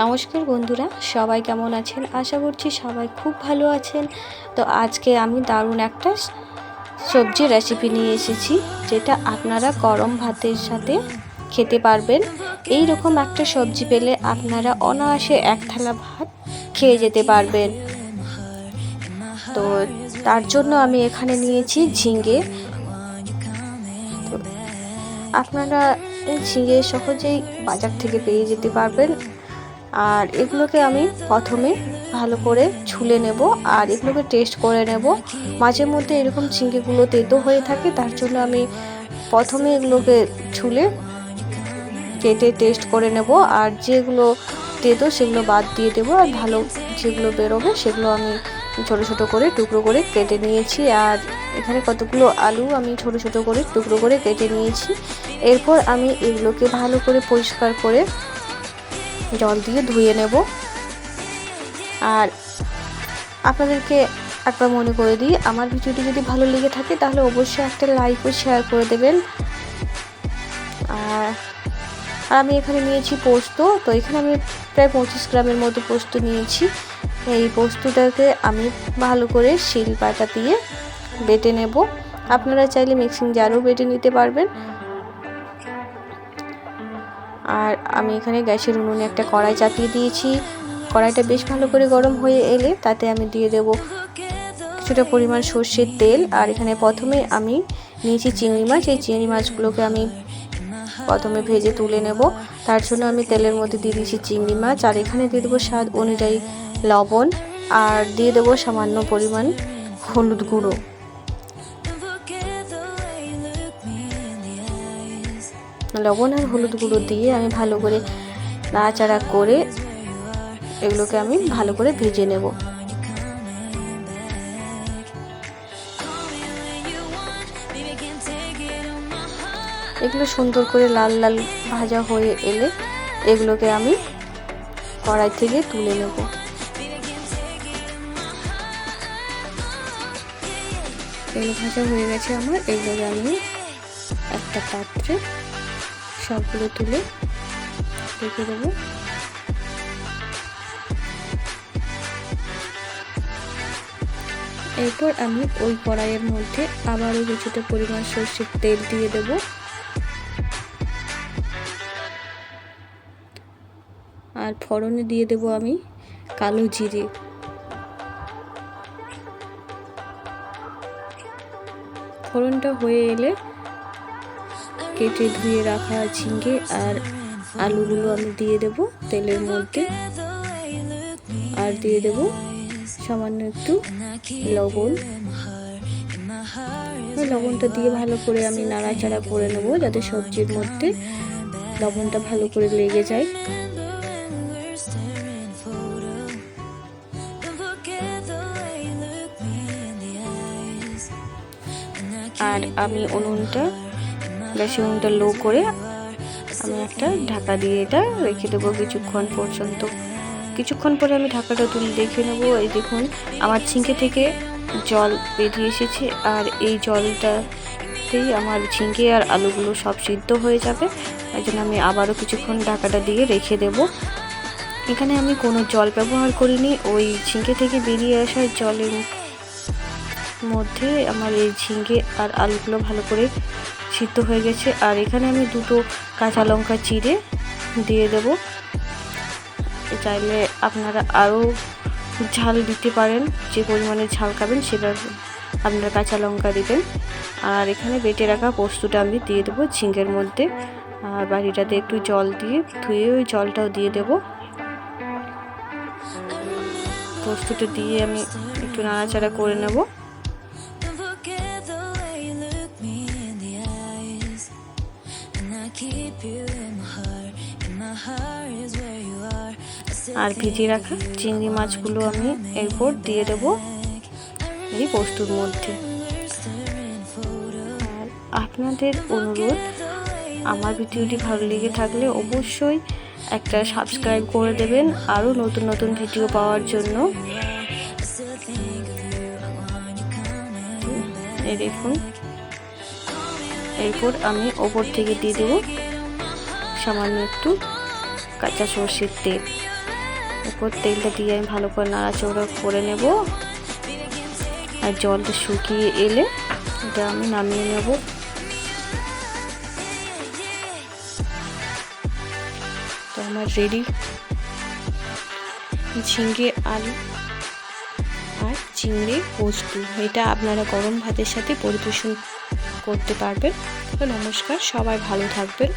নমস্কার বন্ধুরা, সবাই কেমন আছেন? আশা করছি সবাই খুব ভালো আছেন। তো আজকে আমি দারুণ একটা সবজি রেসিপি নিয়ে এসেছি, যেটা আপনারা গরম ভাতের সাথে খেতে পারবেন। এই রকম একটা সবজি পেলে আপনারা অনায়াসে এক থালা ভাত খেয়ে যেতে পারবেন। তো তার জন্য আমি এখানে নিয়েছি ঝিঙে। আপনারা ঝিঙে সহজেই বাজার থেকে পেয়ে যেতে পারবেন। আর এগুলোকে আমি প্রথমে ভালো করে ছুলে নেব আর এগুলোকে টেস্ট করে নেব। মাঝে মধ্যে এরকম ঝিঙেগুলো তেতো হয়ে থাকে, তার জন্য আমি প্রথমে এগুলোকে ছুলে কেটে টেস্ট করে নেব। আর যেগুলো তেতো সেগুলো বাদ দিয়ে দেবো, আর ভালো যেগুলো বেরোবে সেগুলো আমি ছোট ছোট করে টুকরো করে কেটে নিয়েছি। আর এখানে কতগুলো আলু আমি ছোট ছোট করে টুকরো করে কেটে নিয়েছি। এরপর আমি এগুলোকে ভালো করে পরিষ্কার করে জল দিয়ে ধুয়ে নেব। আর আপনাদেরকে একবার মনে করে দিই, আমার ভিডিওটি যদি ভালো লেগে থাকে তাহলে অবশ্যই একটা লাইক ও শেয়ার করে দেবেন। আর আমি এখানে নিয়েছি পোস্ত। তো এখানে আমি প্রায় 25 গ্রামের মতো পোস্ত নিয়েছি। এই পোস্তটাকে আমি ভালো করে শিলপাটা দিয়ে বেটে নেব। আপনারা চাইলে মিক্সিং জারও বেটে নিতে পারবেন। আর আমি এখানে গ্যাসের উনুনে একটা কড়াই চাপিয়ে দিয়েছি। কড়াইটা বেশ ভালো করে গরম হয়ে এলে তাতে আমি দিয়ে দেব কিছুটা পরিমাণ সর্ষের তেল। আর এখানে প্রথমে আমি নিয়েছি চিংড়ি মাছ। এই চিংড়ি মাছগুলোকে আমি প্রথমে ভেজে তুলে নেব। তার জন্য আমি তেলের মধ্যে দিয়ে দিয়েছি চিংড়ি মাছ। আর এখানে দিয়ে দেবো স্বাদ অনুযায়ী লবণ, আর দিয়ে দেবো সামান্য পরিমাণ হলুদ গুঁড়ো। লবণ আর হলুদ গুঁড়ো দিয়ে আমি ভালো করে নাড়াচাড়া করে এগুলোকে আমি ভালো করে ভেজে নেব। এগুলো সুন্দর করে লাল লাল ভাজা হয়ে এলে এগুলোকে আমি কড়াই থেকে তুলে নেব। এগুলো ভাজা হয়ে গেছে আমার। এগুলোকে আমি একটা পাত্রে সবগুলো তুলে রেখে দেবো। এরপর আমি ওই কড়াইয়ের মধ্যে আবারও কিছুটা পরিমাণ সর্ষের তেল দিয়ে দেব। আর ফোড়নে দিয়ে দেব আমি কালো জিরে। ফোড়নটা হয়ে এলে কেটে ধুয়ে রাখা ঝিঙে আর আলুগুলো আমি দিয়ে দেব তেলের মধ্যে। আর দিয়ে দেব সামান্য একটু লবণ। লবণটা দিয়ে ভালো করে আমি নাড়াচাড়া করে নেব, যাতে সবজির মধ্যে লবণটা ভালো করে লেগে যায়। আর আমি গ্যাসের উনুনটা লো করে আমি একটা ঢাকা দিয়ে এটা রেখে দেবো কিছুক্ষণ পর্যন্ত। কিছুক্ষণ পরে আমি ঢাকাটা তুলে দেখে নেব। এই দেখুন, আমার ঝিঙে থেকে জল বেরিয়ে এসেছে। আর এই জলটাতেই আমার ঝিঙে আর আলুগুলো সব সিদ্ধ হয়ে যাবে। তাই জন্য আমি আবারও কিছুক্ষণ ঢাকাটা দিয়ে রেখে দেব। এখানে আমি কোনো জল ব্যবহার করিনি। ওই ঝিঙে থেকে বেরিয়ে আসা জলের মধ্যে আমার এই ঝিঙে আর আলুগুলো ভালো করে সিদ্ধ হয়ে গেছে। আর এখানে আমি দুটো কাঁচা লঙ্কা চিড়ে দিয়ে দেব। চাইলে আপনারা আরও ঝাল দিতে পারেন, যে পরিমাণে ঝাল খাবেন সেভাবে আপনারা কাঁচা লঙ্কা দেবেন। আর এখানে বেটে রাখা পোস্তটা আমি দিয়ে দেবো ঝিঙের মধ্যে। আর বাটিটাতে একটু জল দিয়ে ধুয়ে ওই জলটাও দিয়ে দেব। পোস্তটা দিয়ে আমি একটু নাড়াচাড়া করে নেব। আর ভিজিয়ে রাখা চিংড়ি মাছগুলো আমি এরপর দিয়ে দেব এই পোস্তর মধ্যে। আর আপনাদের অনুরোধ, আমার ভিডিওটি ভালো লেগে থাকলে অবশ্যই একটা সাবস্ক্রাইব করে দেবেন আরও নতুন নতুন ভিডিও পাওয়ার জন্য। এই দেখুন, এরপর আমি ওপর থেকে দিয়ে দেব সামান্য একটু কাঁচা সর্ষের তেল। এরপর তেলটা দিয়ে আমি ভালো করে নাড়াচাড়া করে নেব। আর জলটা শুকিয়ে এলে এটা আমি নামিয়ে নেব। তো আমার রেডি ঝিঙে আলু আর চিংড়ি পোস্ত। এটা আপনারা গরম ভাতের সাথে পরিবেশন করতে পারবেন। তো নমস্কার, সবাই ভালো থাকবেন।